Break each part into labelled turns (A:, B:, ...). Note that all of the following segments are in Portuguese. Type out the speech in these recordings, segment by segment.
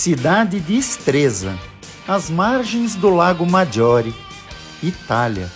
A: Cidade de Stresa, às margens do Lago Maggiore, Itália.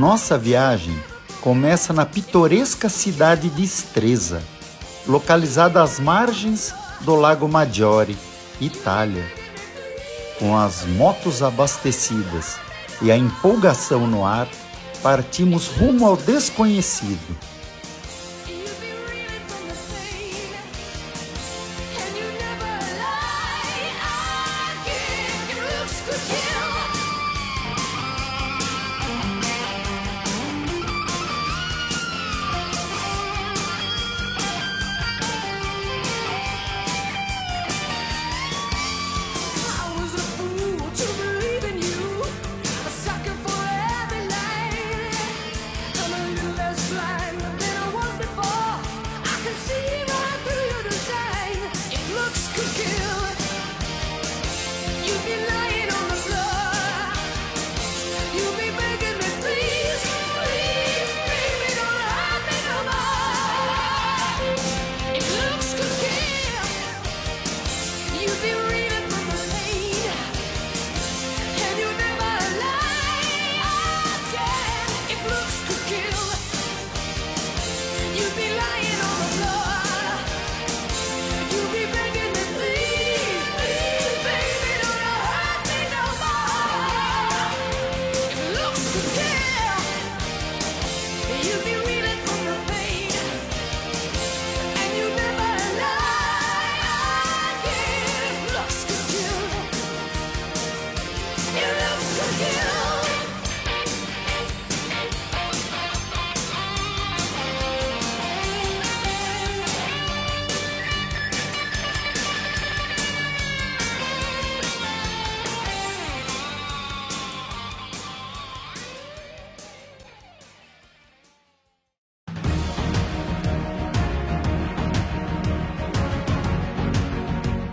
A: Nossa viagem começa na pitoresca cidade de Stresa, localizada às margens do Lago Maggiore, Itália. Com as motos abastecidas e a empolgação no ar, partimos rumo ao desconhecido.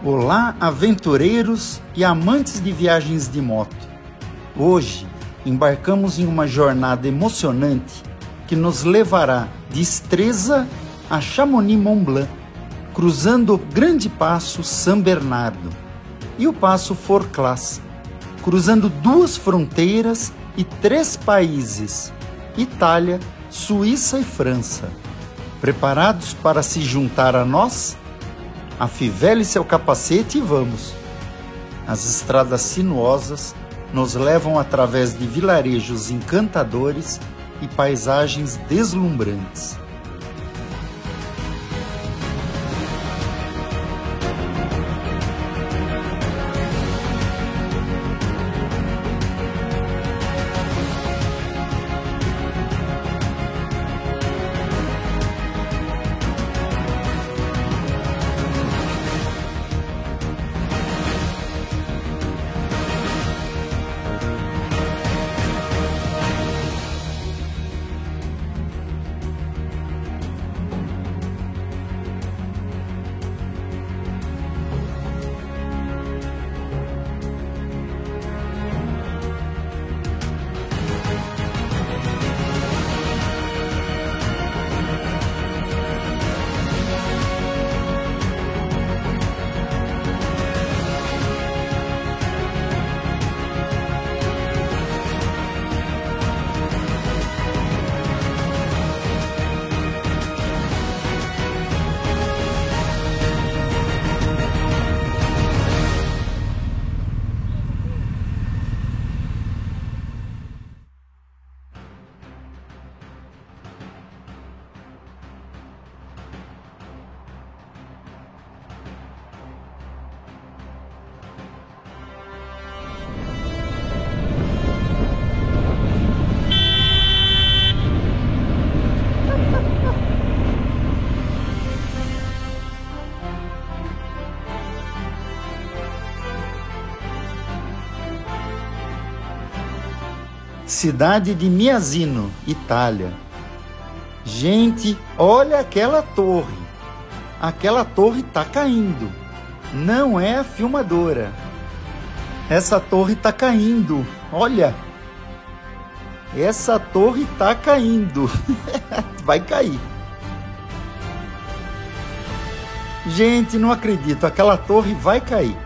A: Olá, aventureiros e amantes de viagens de moto. Hoje embarcamos em uma jornada emocionante que nos levará de Stresa a Chamonix-Mont-Blanc, cruzando o grande passo São Bernardo e o passo Forclaz, cruzando 2 fronteiras e 3 países, Itália, Suíça e França. Preparados para se juntar a nós? Afivele seu capacete e vamos! As estradas sinuosas nos levam através de vilarejos encantadores e paisagens deslumbrantes. cidade de Miasino, Itália. Gente, olha aquela torre. Aquela torre está caindo. Não é a filmadora. Essa torre está caindo. Olha. Essa torre está caindo. Vai cair. Gente, não acredito. Aquela torre vai cair.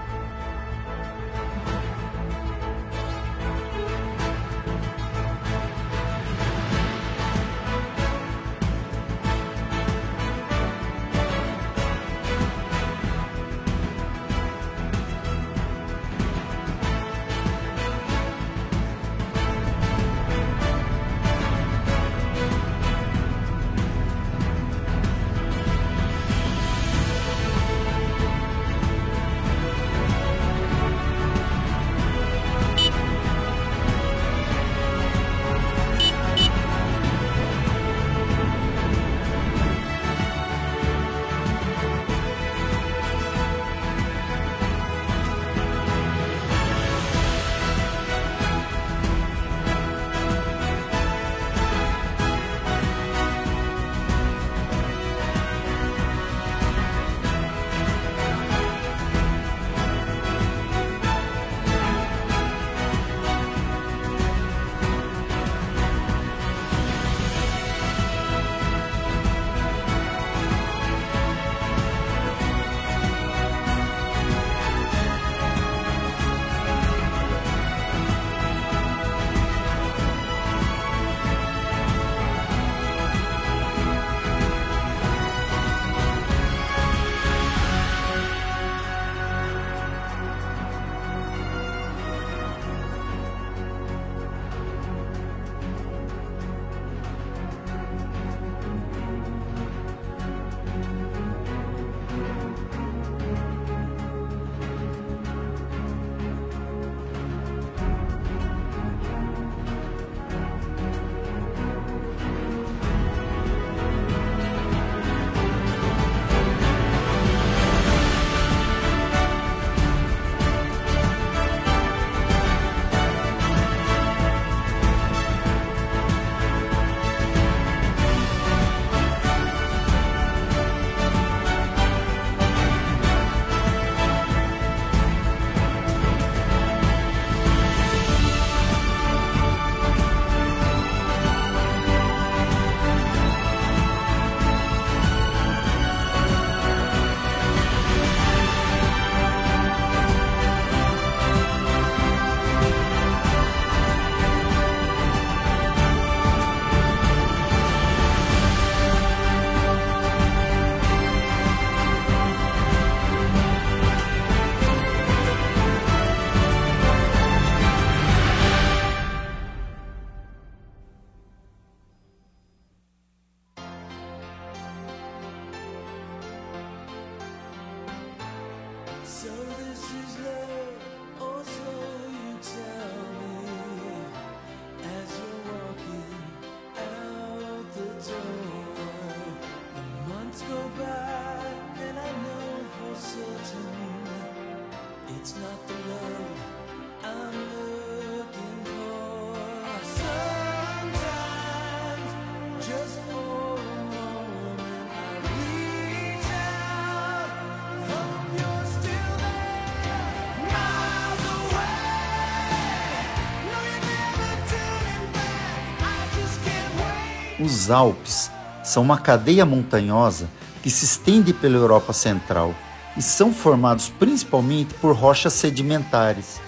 A: Os Alpes são uma cadeia montanhosa que se estende pela Europa Central e são formados principalmente por rochas sedimentares.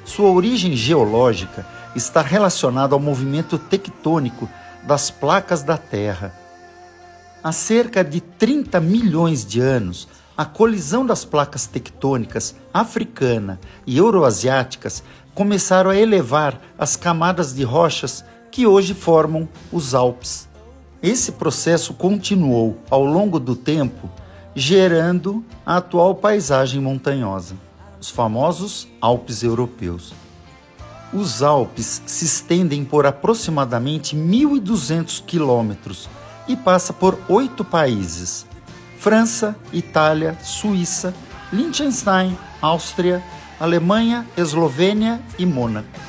A: Sua origem geológica está relacionada ao movimento tectônico das placas da Terra. Há cerca de 30 milhões de anos, a colisão das placas tectônicas africana e euroasiáticas começaram a elevar as camadas de rochas que hoje formam os Alpes. Esse processo continuou ao longo do tempo, gerando a atual paisagem montanhosa, os famosos Alpes europeus. Os Alpes se estendem por aproximadamente 1.200 quilômetros e passa por 8 países: França, Itália, Suíça, Liechtenstein, Áustria, Alemanha, Eslovênia e Mônaco.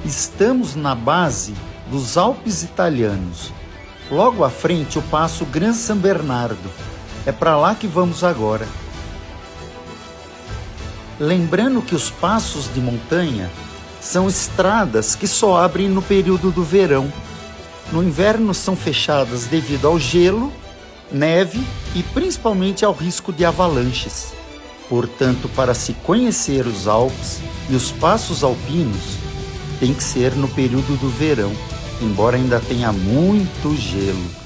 A: Estamos na base dos Alpes italianos. Logo à frente, o passo Gran San Bernardo. É para lá que vamos agora. Lembrando que os passos de montanha são estradas que só abrem no período do verão. No inverno são fechadas devido ao gelo, neve e principalmente ao risco de avalanches. Portanto, para se conhecer os Alpes e os passos alpinos, tem que ser no período do verão, embora ainda tenha muito gelo.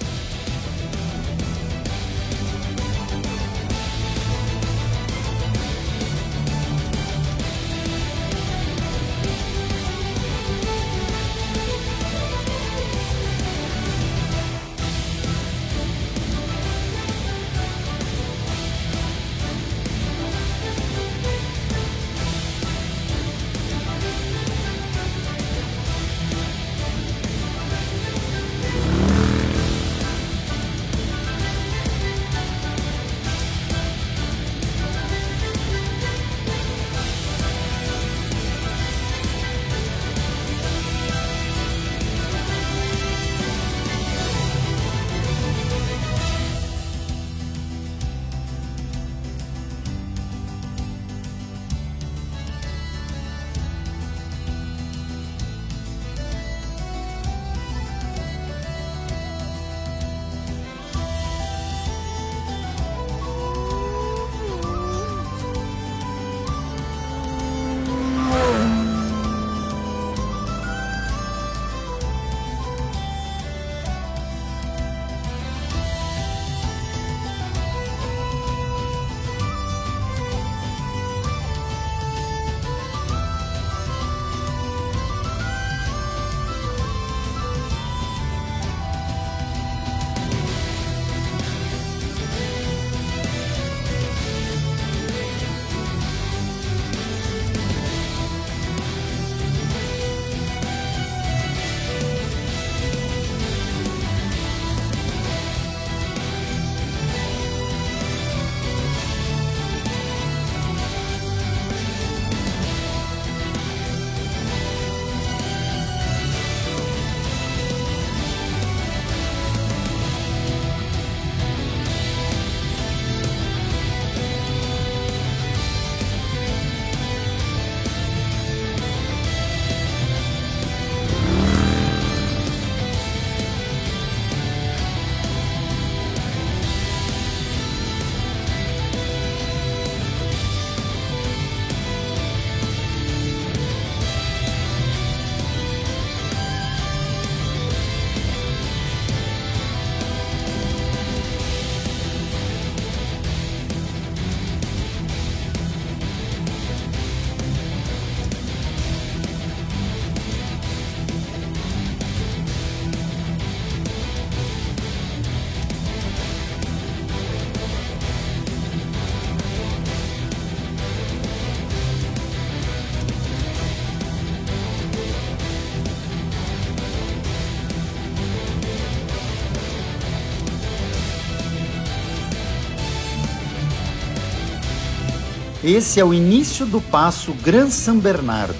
A: Esse é o início do passo Gran San Bernardo,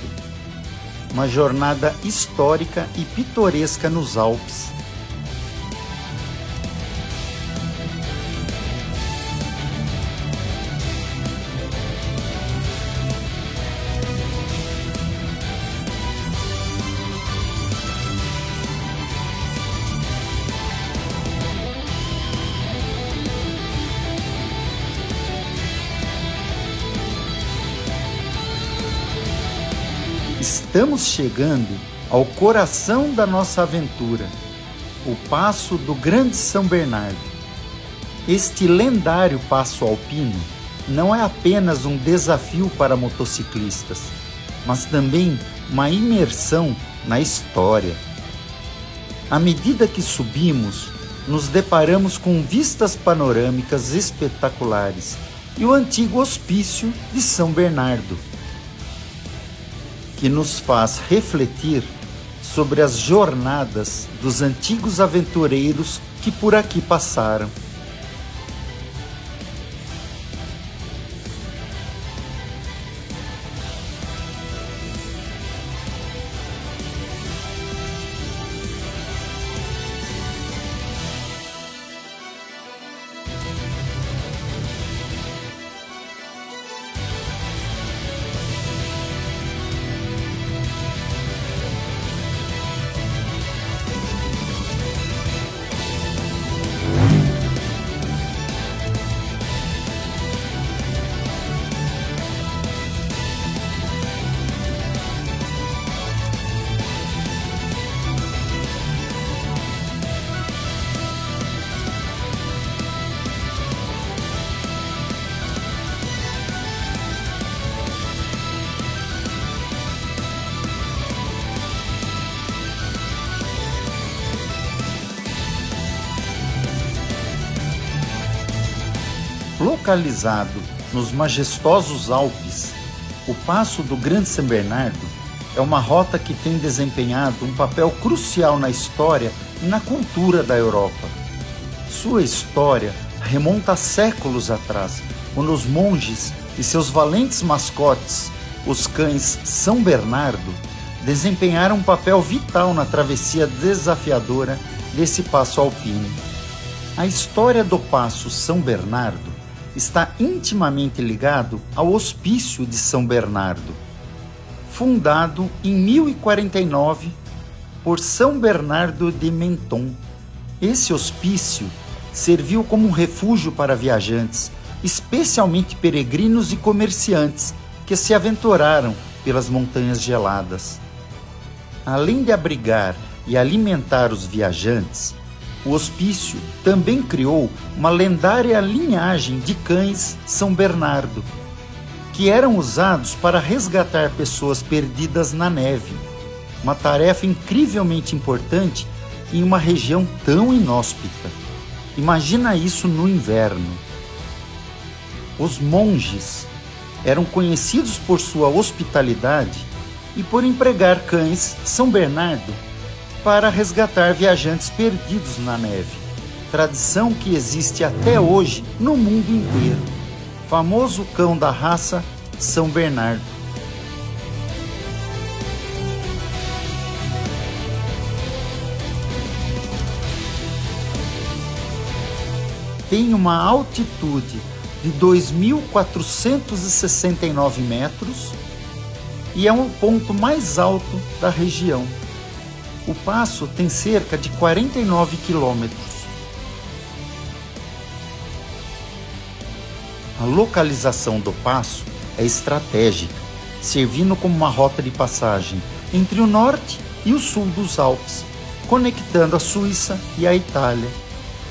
A: uma jornada histórica e pitoresca nos Alpes. Estamos chegando ao coração da nossa aventura, o Passo do Grande São Bernardo. Este lendário passo alpino não é apenas um desafio para motociclistas, mas também uma imersão na história. À medida que subimos, nos deparamos com vistas panorâmicas espetaculares e o antigo hospício de São Bernardo, que nos faz refletir sobre as jornadas dos antigos aventureiros que por aqui passaram. Localizado nos majestosos Alpes, o Passo do Grande São Bernardo é uma rota que tem desempenhado um papel crucial na história e na cultura da Europa. Sua história remonta a séculos atrás, quando os monges e seus valentes mascotes, os cães São Bernardo, desempenharam um papel vital na travessia desafiadora desse passo alpino. A história do Passo São Bernardo está intimamente ligado ao Hospício de São Bernardo, fundado em 1049 por São Bernardo de Menthon. Esse hospício serviu como um refúgio para viajantes, especialmente peregrinos e comerciantes que se aventuraram pelas montanhas geladas. Além de abrigar e alimentar os viajantes, o hospício também criou uma lendária linhagem de cães São Bernardo, que eram usados para resgatar pessoas perdidas na neve, uma tarefa incrivelmente importante em uma região tão inóspita. Imagina isso no inverno. Os monges eram conhecidos por sua hospitalidade e por empregar cães São Bernardo para resgatar viajantes perdidos na neve, tradição que existe até hoje no mundo inteiro. Famoso cão da raça São Bernardo. Tem uma altitude de 2.469 metros e é o ponto mais alto da região. O passo tem cerca de 49 quilômetros. A localização do passo é estratégica, servindo como uma rota de passagem entre o norte e o sul dos Alpes, conectando a Suíça e a Itália.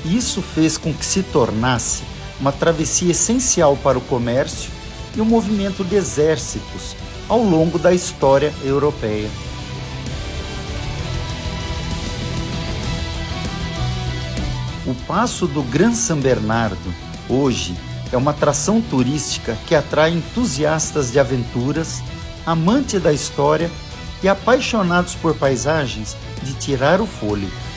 A: Isso fez com que se tornasse uma travessia essencial para o comércio e o movimento de exércitos ao longo da história europeia. O Passo do Grande São Bernardo, hoje, é uma atração turística que atrai entusiastas de aventuras, amantes da história e apaixonados por paisagens de tirar o fôlego.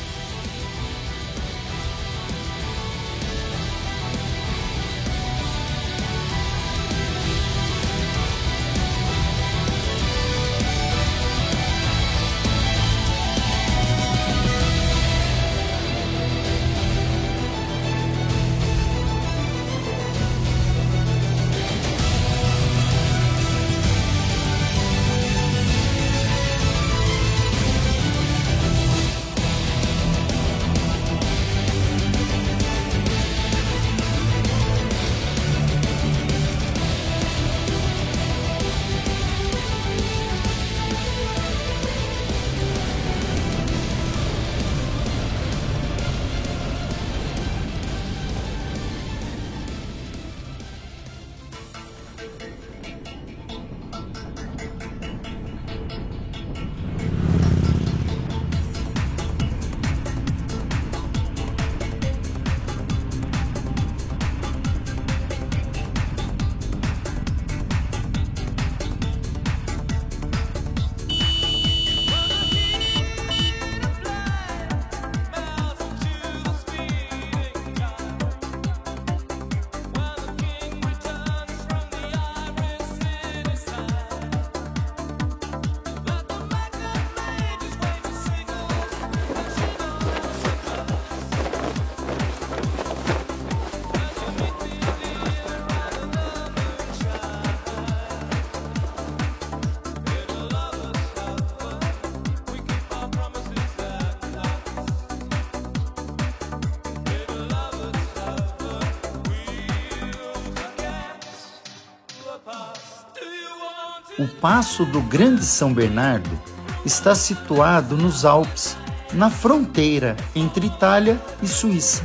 A: O Passo do Grande São Bernardo está situado nos Alpes, na fronteira entre Itália e Suíça.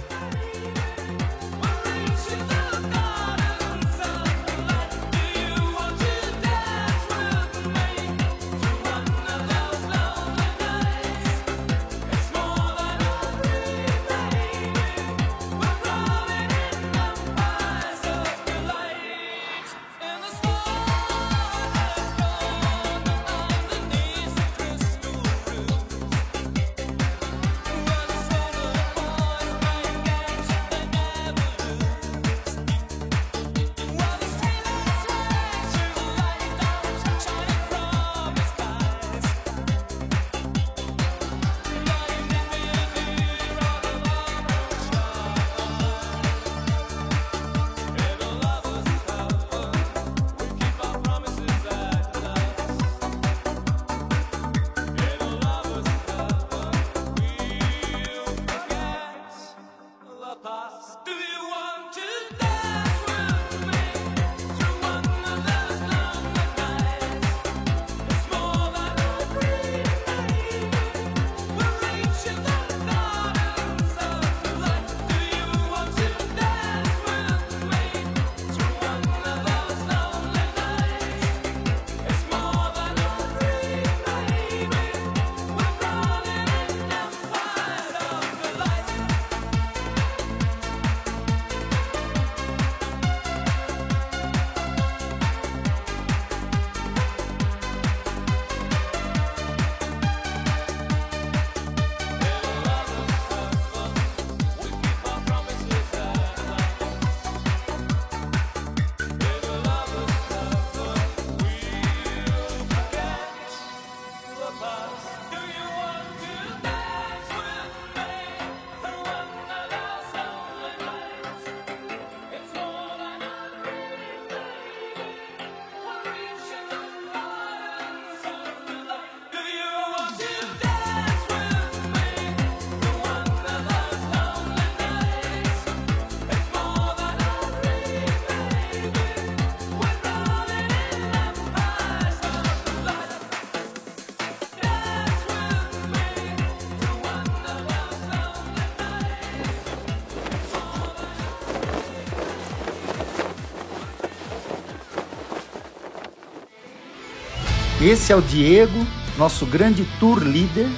A: Esse é o Diego, nosso grande tour líder.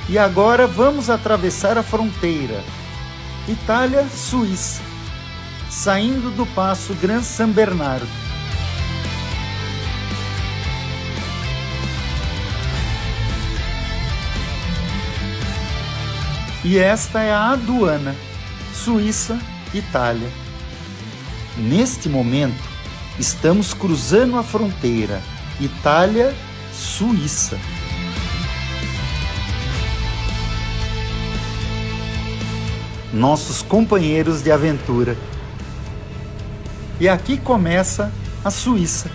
A: E agora vamos atravessar a fronteira. Itália-Suíça, saindo do passo Gran San Bernardo. E esta é a aduana, Suíça-Itália. Neste momento, estamos cruzando a fronteira Itália-Suíça. Nossos companheiros de aventura. E aqui começa a Suíça.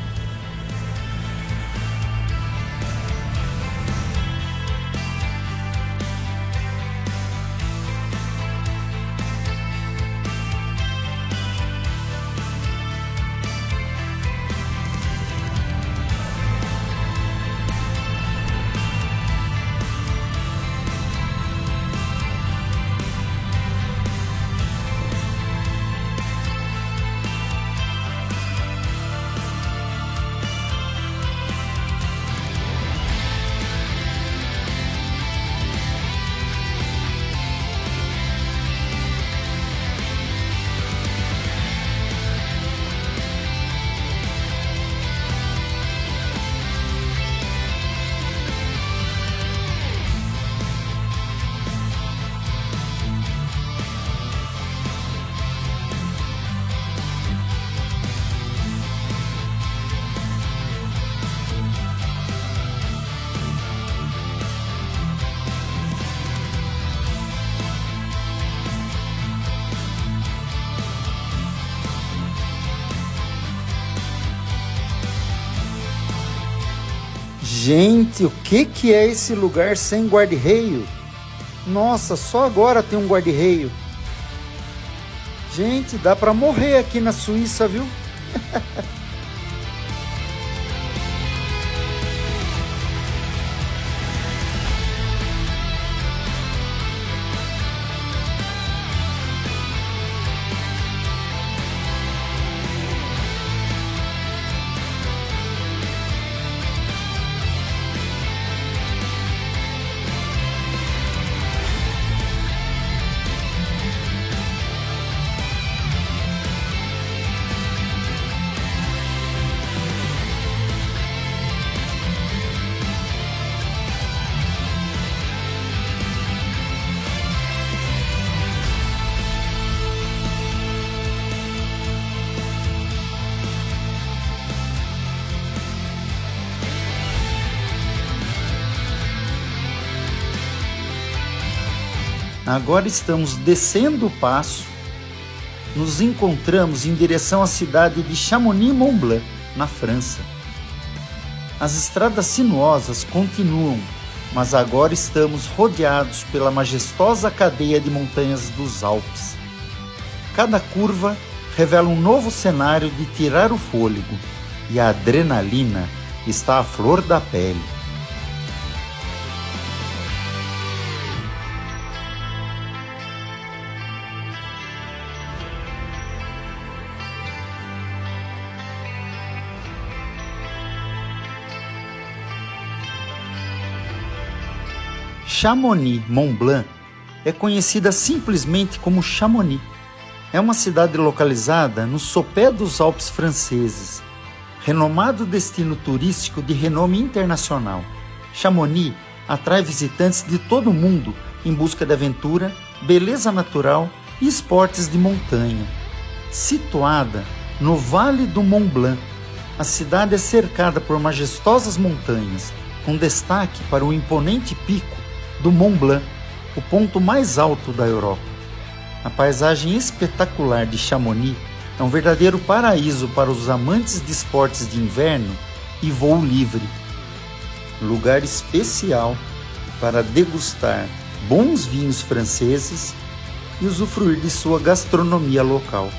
A: Gente, o que é esse lugar sem guarda-reio? Nossa, só agora tem um guarda-reio. Gente, dá para morrer aqui na Suíça, viu? Agora estamos descendo o passo, nos encontramos em direção à cidade de Chamonix-Mont-Blanc, na França. As estradas sinuosas continuam, mas agora estamos rodeados pela majestosa cadeia de montanhas dos Alpes. Cada curva revela um novo cenário de tirar o fôlego, e a adrenalina está à flor da pele. Chamonix-Mont-Blanc é conhecida simplesmente como Chamonix. É uma cidade localizada no sopé dos Alpes franceses, renomado destino turístico de renome internacional. Chamonix atrai visitantes de todo o mundo em busca de aventura, beleza natural e esportes de montanha. Situada no Vale do Mont Blanc, a cidade é cercada por majestosas montanhas, com destaque para o imponente pico do Mont Blanc, o ponto mais alto da Europa. A paisagem espetacular de Chamonix é um verdadeiro paraíso para os amantes de esportes de inverno e voo livre. Lugar especial para degustar bons vinhos franceses e usufruir de sua gastronomia local.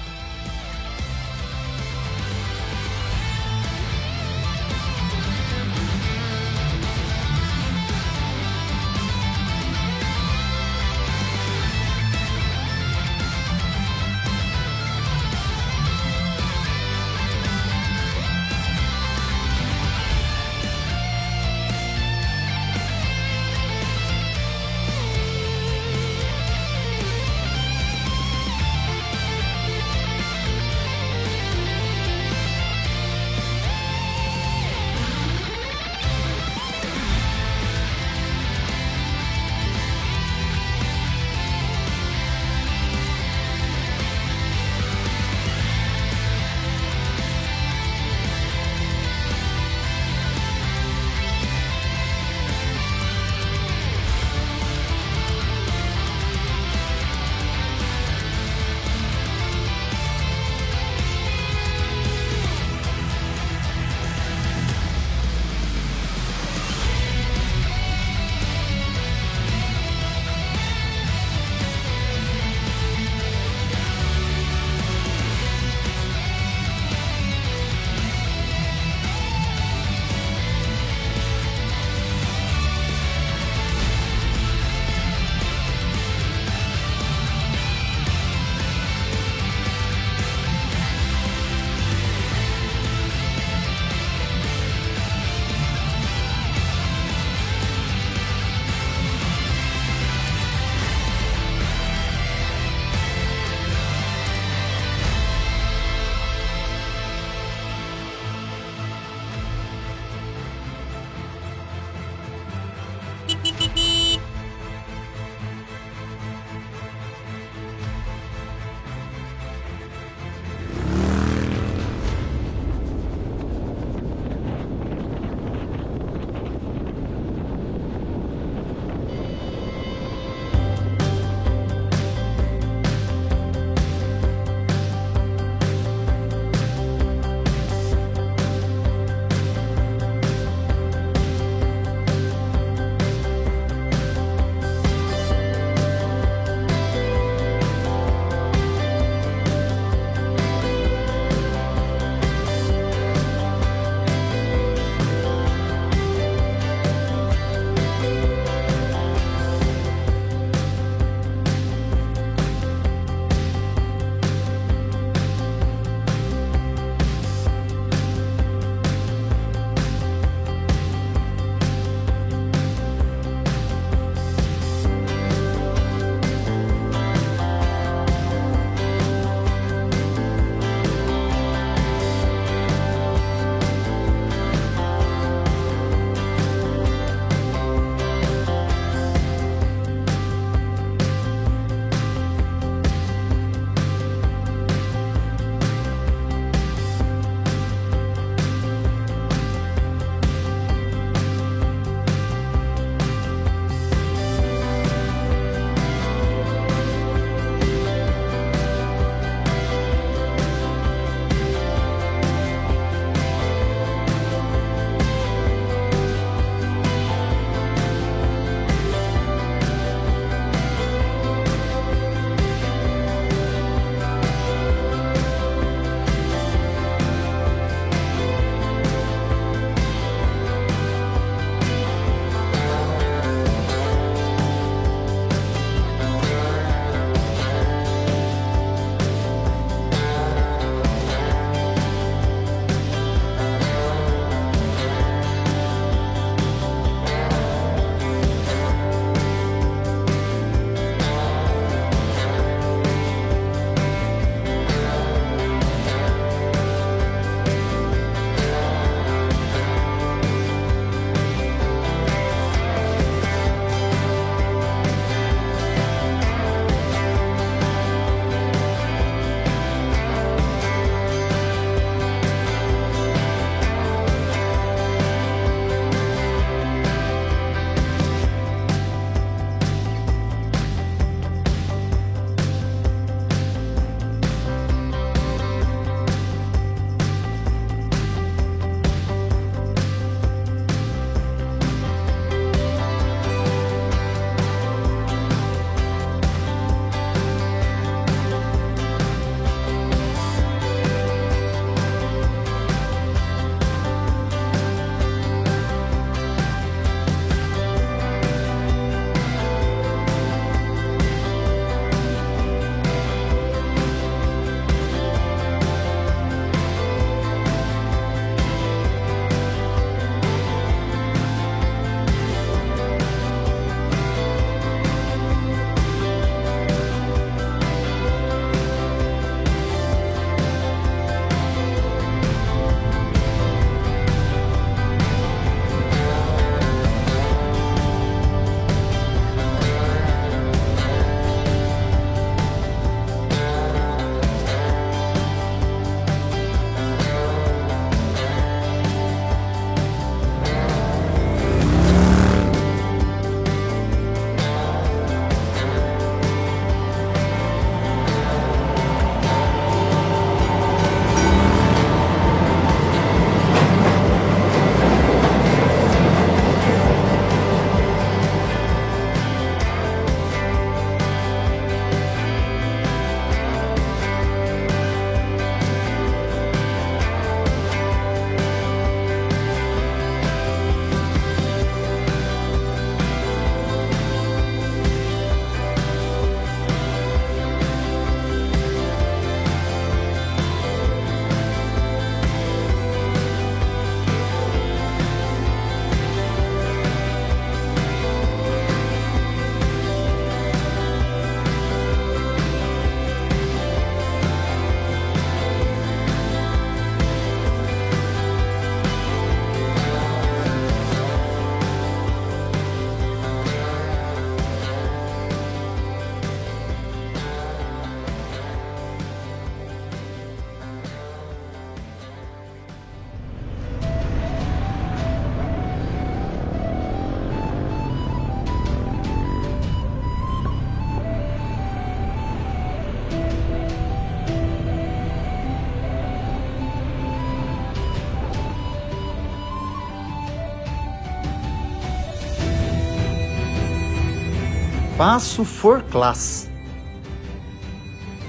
A: Passo Forclaz.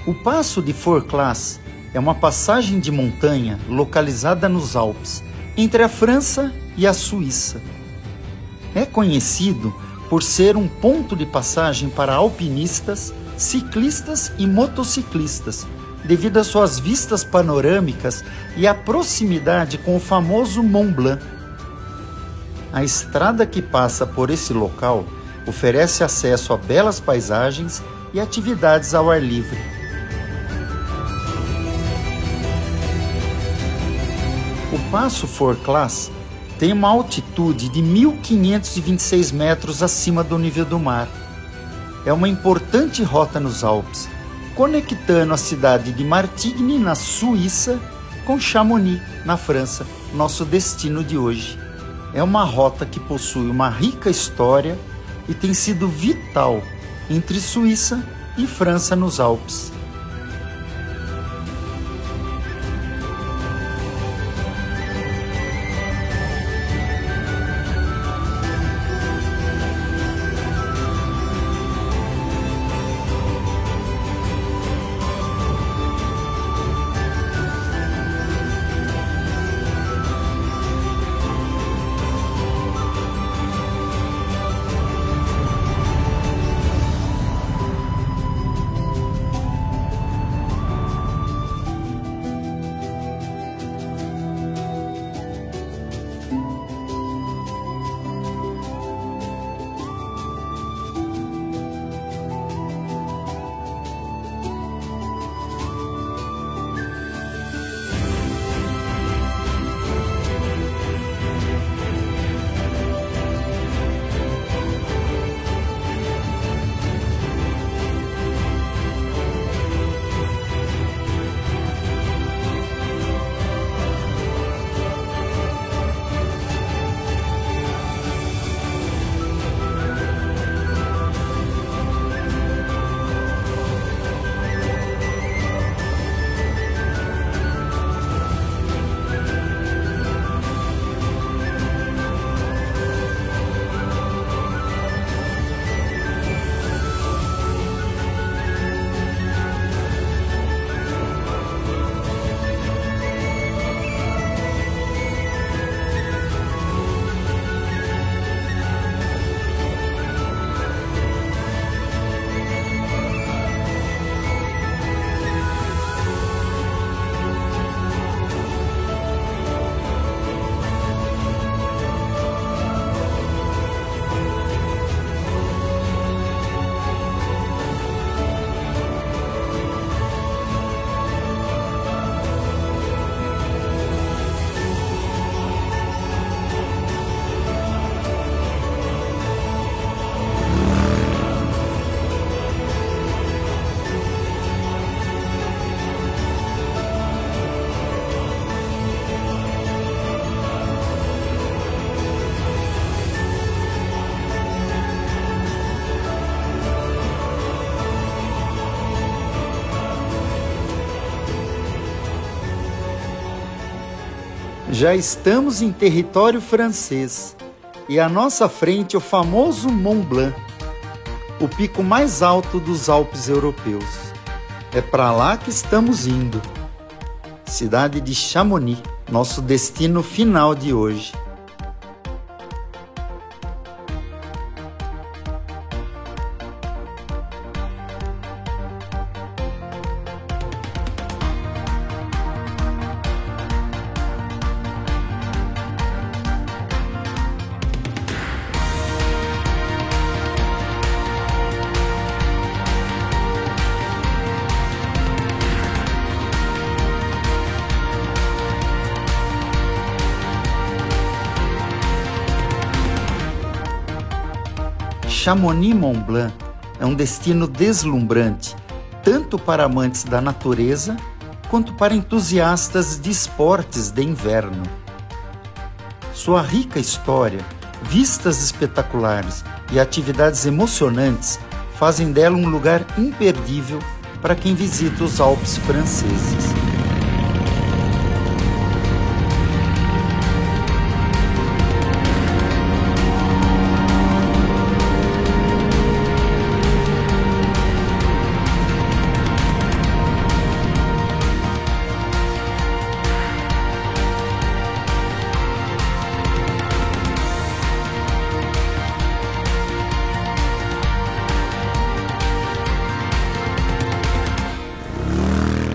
A: O Passo de Forclaz é uma passagem de montanha localizada nos Alpes, entre a França e a Suíça. É conhecido por ser um ponto de passagem para alpinistas, ciclistas e motociclistas, devido às suas vistas panorâmicas e à proximidade com o famoso Mont Blanc. A estrada que passa por esse local oferece acesso a belas paisagens e atividades ao ar livre. O Passo Forclaz tem uma altitude de 1.526 metros acima do nível do mar. É uma importante rota nos Alpes, conectando a cidade de Martigny, na Suíça, com Chamonix, na França, nosso destino de hoje. É uma rota que possui uma rica história e tem sido vital entre Suíça e França nos Alpes. Já estamos em território francês e à nossa frente o famoso Mont Blanc, o pico mais alto dos Alpes europeus. É para lá que estamos indo. Cidade de Chamonix, nosso destino final de hoje. Chamonix-Mont Blanc é um destino deslumbrante, tanto para amantes da natureza, quanto para entusiastas de esportes de inverno. Sua rica história, vistas espetaculares e atividades emocionantes fazem dela um lugar imperdível para quem visita os Alpes franceses.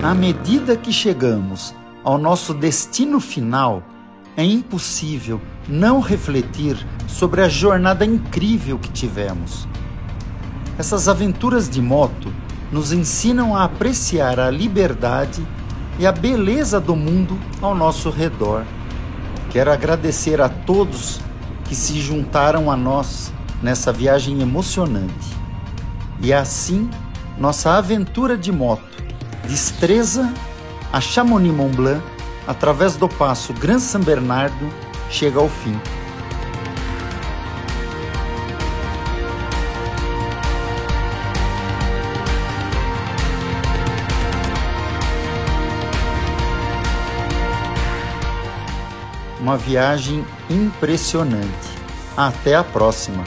A: À medida que chegamos ao nosso destino final, é impossível não refletir sobre a jornada incrível que tivemos. Essas aventuras de moto nos ensinam a apreciar a liberdade e a beleza do mundo ao nosso redor. Quero agradecer a todos que se juntaram a nós nessa viagem emocionante. E assim, nossa aventura de moto, de Estreza a Chamonix-Mont-Blanc, através do passo Grand Saint Bernardo, chega ao fim. Uma viagem impressionante. Até a próxima!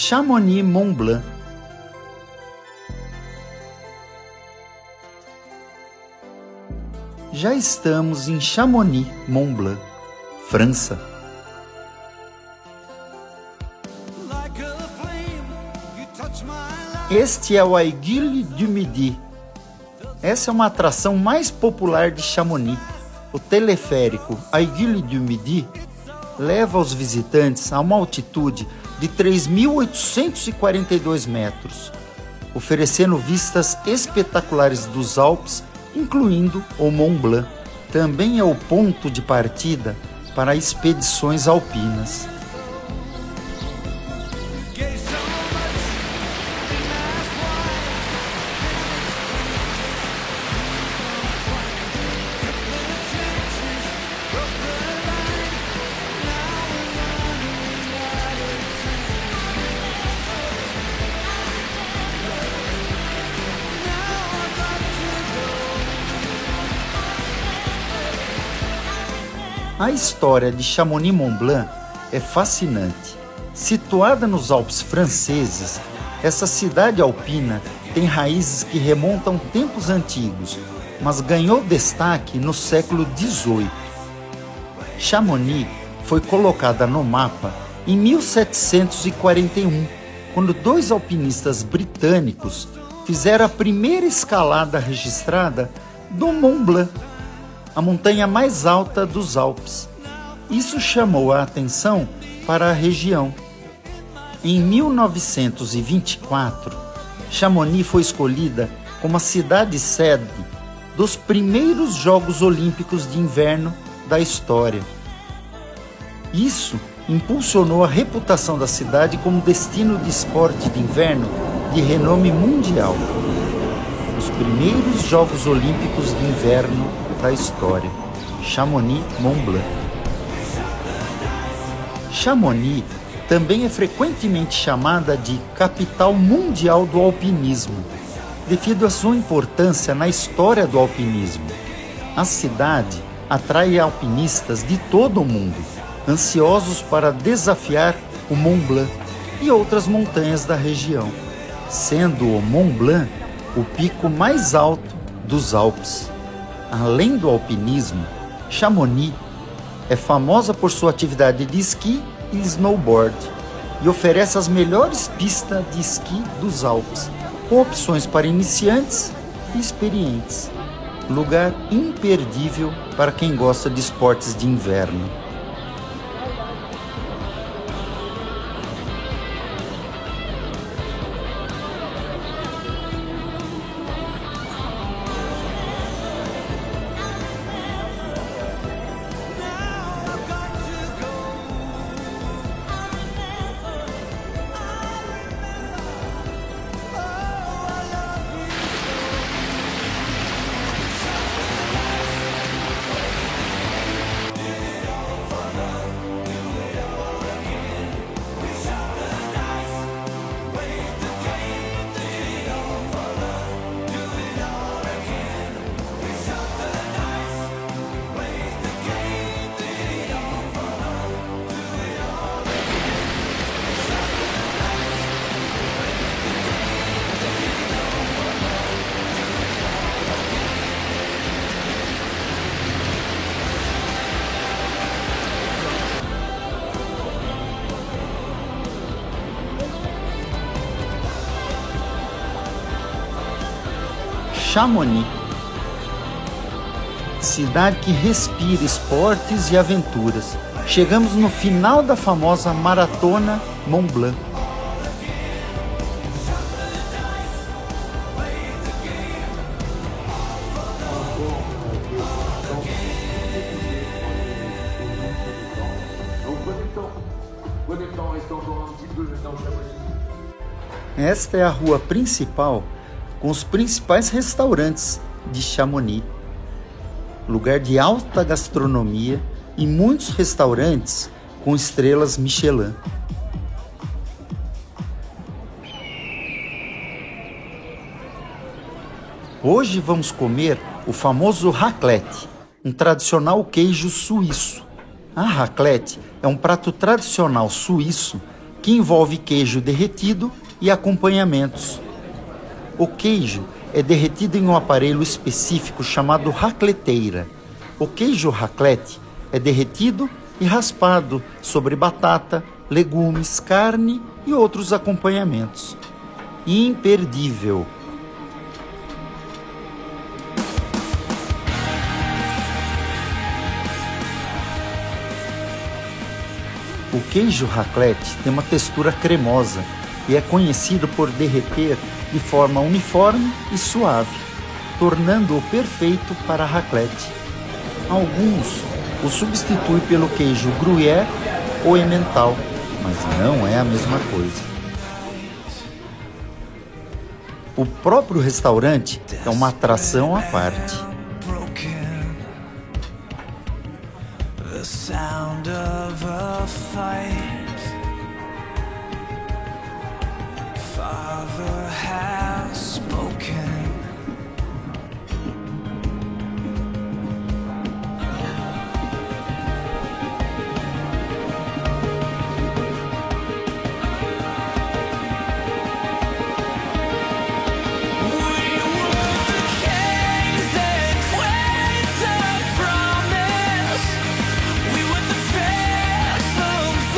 A: Chamonix-Mont-Blanc. Já estamos em Chamonix-Mont-Blanc, França. Este é o Aiguille du Midi. Essa é uma atração mais popular de Chamonix. O teleférico Aiguille du Midi leva os visitantes a uma altitude de 3.842 metros, oferecendo vistas espetaculares dos Alpes, incluindo o Mont Blanc. Também é o ponto de partida para expedições alpinas. A história de Chamonix-Mont-Blanc é fascinante. Situada nos Alpes franceses, essa cidade alpina tem raízes que remontam tempos antigos, mas ganhou destaque no século XVIII. Chamonix foi colocada no mapa em 1741, quando dois alpinistas britânicos fizeram a primeira escalada registrada do Mont Blanc, a montanha mais alta dos Alpes. Isso chamou a atenção para a região. Em 1924, Chamonix foi escolhida como a cidade-sede dos primeiros Jogos Olímpicos de Inverno da história. Isso impulsionou a reputação da cidade como destino de esporte de inverno de renome mundial. Os primeiros Jogos Olímpicos de Inverno da história. Chamonix-Mont-Blanc. Chamonix também é frequentemente chamada de capital mundial do alpinismo, devido à sua importância na história do alpinismo. A cidade atrai alpinistas de todo o mundo, ansiosos para desafiar o Mont Blanc e outras montanhas da região, sendo o Mont Blanc o pico mais alto dos Alpes. Além do alpinismo, Chamonix é famosa por sua atividade de esqui e snowboard e oferece as melhores pistas de esqui dos Alpes, com opções para iniciantes e experientes. Lugar imperdível para quem gosta de esportes de inverno. Chamonix, cidade que respira esportes e aventuras. Chegamos no final da famosa Maratona Mont Blanc. Esta é a rua principal com os principais restaurantes de Chamonix. Lugar de alta gastronomia e muitos restaurantes com estrelas Michelin. Hoje vamos comer o famoso raclette, um tradicional queijo suíço. A raclette é um prato tradicional suíço que envolve queijo derretido e acompanhamentos. O queijo é derretido em um aparelho específico chamado racleteira. O queijo raclette é derretido e raspado sobre batata, legumes, carne e outros acompanhamentos. Imperdível! O queijo raclette tem uma textura cremosa e é conhecido por derreter de forma uniforme e suave, tornando-o perfeito para raclette. Alguns o substituem pelo queijo gruyère ou emmental, mas não é a mesma coisa. O próprio restaurante é uma atração à parte.
B: The sound of a fight. Father has spoken. We were the phantoms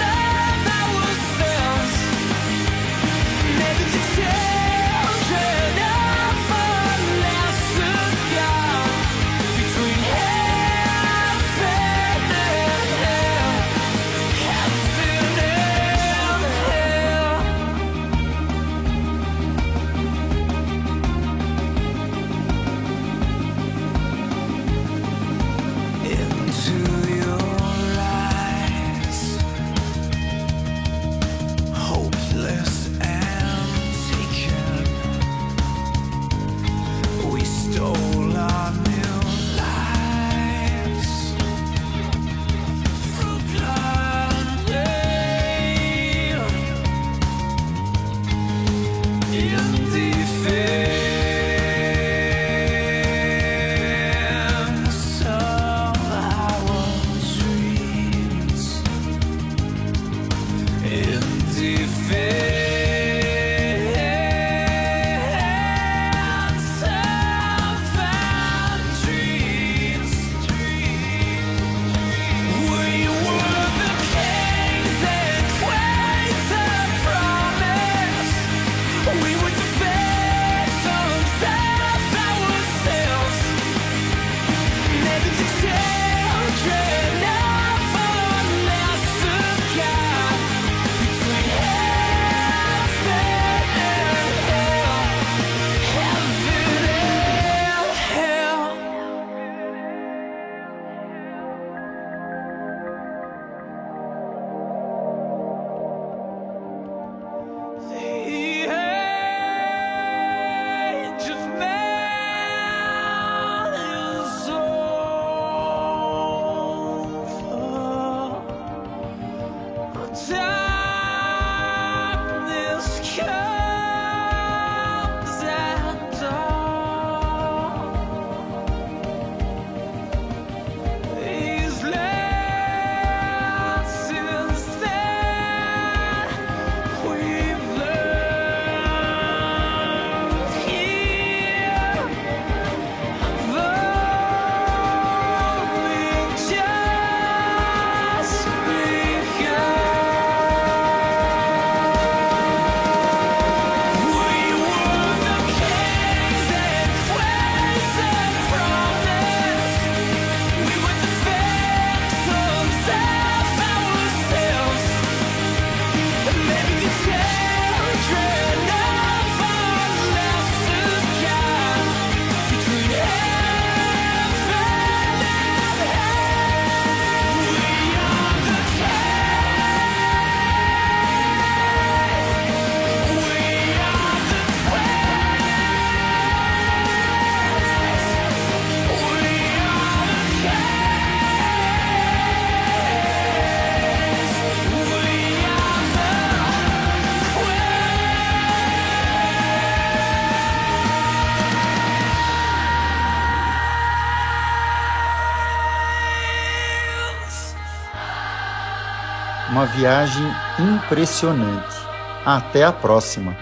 A: uma viagem impressionante. Até a próxima.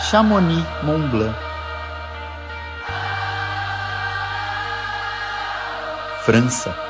A: Chamonix Mont Blanc, França.